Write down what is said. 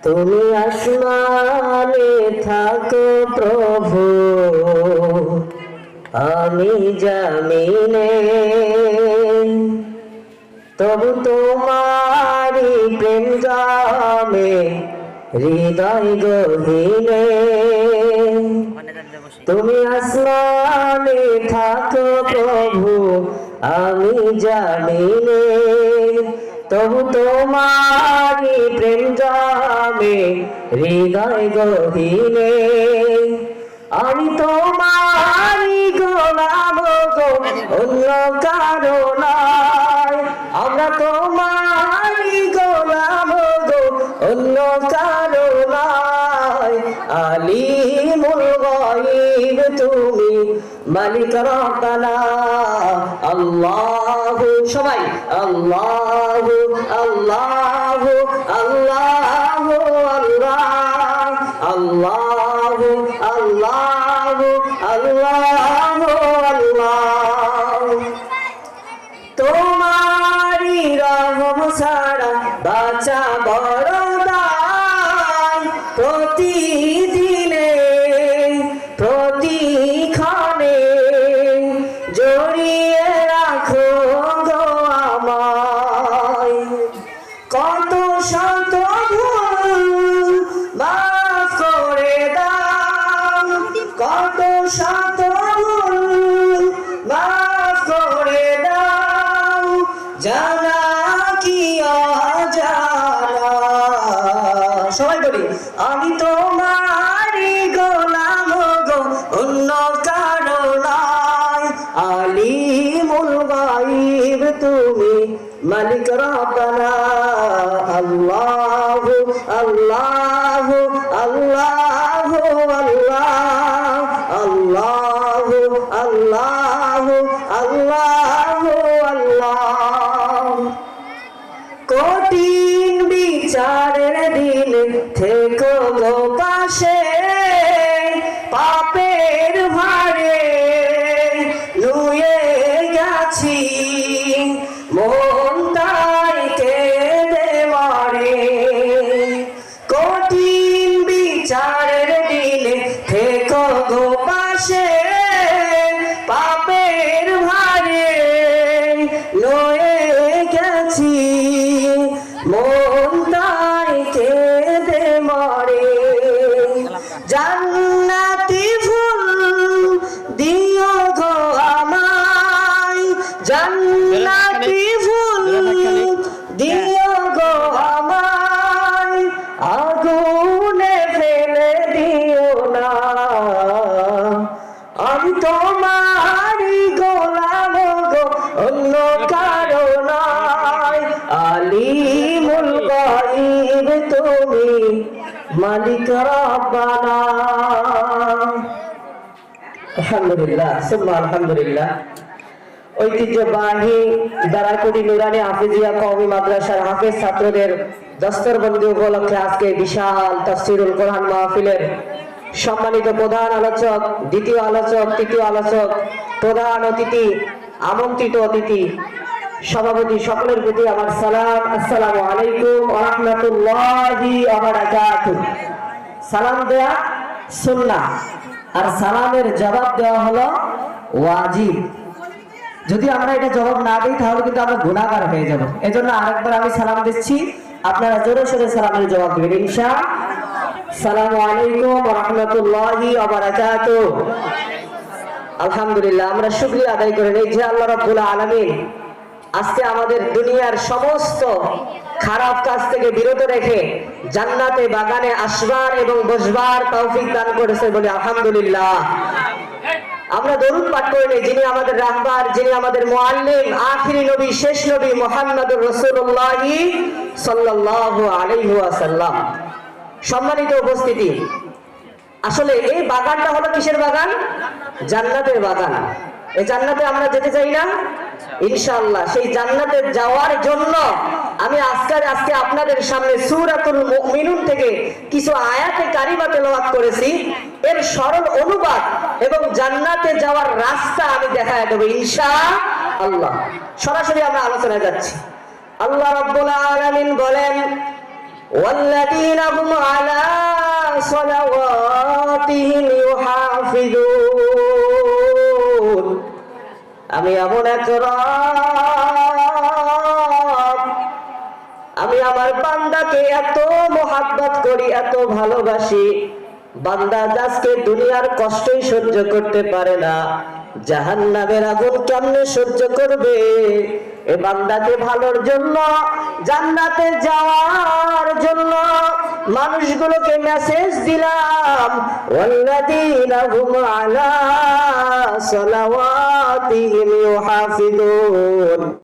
তুমি আসমানে থাকো প্রভু, আমি জমিনে, তবু তোমারি প্রেম জামে হৃদয় গহীনে। তুমি আসমানে থাকো প্রভু, আমি জমিনে, তবু তোমারি প্রেম জামে হৃদয় গহীনে। আমি তোমারি গোলাম গো, অন্য কারো নয়। আমরা তোমারি গোলাম গো, অন্য কারো নয়। আলিমুল গায়ব তুমি, মালিক রব্বানা। আল্লাহু, সবাই আল্লাহু আল্লাহু আল্লাহু আল্লাহ, আল্লাহু আল্লাহু আল্লাহু আল্লাহ। তোমারি রহম ছাড়া বাঁচা বড় দায়। প্রতিদিনে প্রতিক্ষণে জড়িয়ে রাখো গো আমায়। কত শত ভুল মাফ করে দাও, কত শত ভুল মাফ করে দাও। জানা কি অজানা, সবাই বলি আমি তোমারি গোলাম গো, অন্য কারো নয়। আলিমুল গায়ব তুমি, মালিক রব্বানা। আল্লাহু আল্লাহু আল্লাহু আল্লাহ, আল্লাহু আল্লাহু আল্লাহু আল্লাহ। কঠিন বিচারের দিন থেকো গো পাশে, পাপের ভারে নুয়ে গেছি, মন তাই কেঁদে মরে। কঠিন বিচারের দিন থেকো গো পাশে, পাপের ভারে নুয়ে গেছি, মন তাই কেঁদে মরে। জান্নাতি ফুল দিও গো আমায়, জান্নাতি ফুল দিও গো আমায়। আগুনে ফেলে দিও না, আমি তোমারি গোলাম গো, অন্য কারো নয়। আলিমুল গায়ব তুমি, মালিক রব্বানা। আলহামদুলিল্লাহ, সুবহান আলহামদুলিল্লাহ। ঐতিহ্যবাহী দারাকুটি নুরানি হাফিজিয়া কওমি মাদ্রাসার হাফেজ ছাত্রদের দস্তরবন্দি উপলক্ষে আজকে বিশাল তাফসীরুল কোরআন মাহফিলের সম্মানিত প্রধান আলোচক, দ্বিতীয় আলোচক, তৃতীয় আলোচক, প্রধান অতিথি, আমন্ত্রিত অতিথি, সভাপতি, সকলের প্রতি আমার সালাম। আসসালামু আলাইকুম ওয়া রাহমাতুল্লাহি ওয়া বারাকাতুহু। সালাম দেয়া সুন্নাহ, আর সালামের জবাব দেওয়া হলো ওয়াজিব। যদি আমরা এটা জবাব না দিই তাহলে কিন্তু আমরা গুনাহগার হয়ে যাব। এজন্য আরেকবার আমি সালাম দিচ্ছি, আপনারা জোরে সোরে সালামের জবাব দিবেন ইনশাআল্লাহ। আসসালামু আলাইকুম ওয়া রাহমাতুল্লাহি ওয়া বারাকাতুহু। আলহামদুলিল্লাহ, আমরা শুকরিয়া আদায় করে নেই যে আল্লাহ রাব্বুল আলামিন আজকে আমাদের দুনিয়ার সমস্ত খারাপ কাজ থেকে বিরত রেখে জান্নাতে বাগানে আসবার এবং বসবার তৌফিক দান করেছে বলে আলহামদুলিল্লাহ। আমরা দরুদ পাঠ করে নেই যিনি আমাদের রাহবার, যিনি আমাদের মুআল্লিম, আখিরি নবী, শেষ নবী মুহাম্মদুর রাসূলুল্লাহ সাল্লাল্লাহু আলাইহি ওয়াসাল্লাম। সম্মানিত উপস্থিতি, আসলে এই বাগানটা হলো কিসের বাগান? জান্নাতের বাগান। এই জান্নাতে আমরা যেতে চাই না ইনশাআল্লাহ। সেই জান্নাতে যাওয়ার জন্য আমি আজকে আপনাদের সামনে সূরাতুল মুমিনুন থেকে কিছু আয়াতে কারিমা তেলাওয়াত করেছি। এর সরল অনুবাদ এবং জান্নাতে যাওয়ার রাস্তা আমি দেখায় দেব ইনশাআল্লাহ। সরাসরি আমরা আলোচনায় যাচ্ছি। আল্লাহ রাব্বুল আলামিন বলেন, ওয়াল্লাযীনা হুম আলা সালাওয়াতিহিম ইউহাফিজুন। আমি এমন এক রব, আমি আমার বান্দাকে এত মোহাব্বত করি, এত ভালোবাসি, বান্দা আজকে দুনিয়ার কষ্টই সহ্য করতে পারে না, জাহান্নামের আগুন কেমনে সহ্য করবে? এ বান্দাকে ভালোর জন্য, জান্নাতে যাওয়ার জন্য মানুষগুলোকে মেসেজ দিলাম, ওয়াল্লাযীনা হুম আলা সালাওয়াতিহিম ইউহাফিজুন।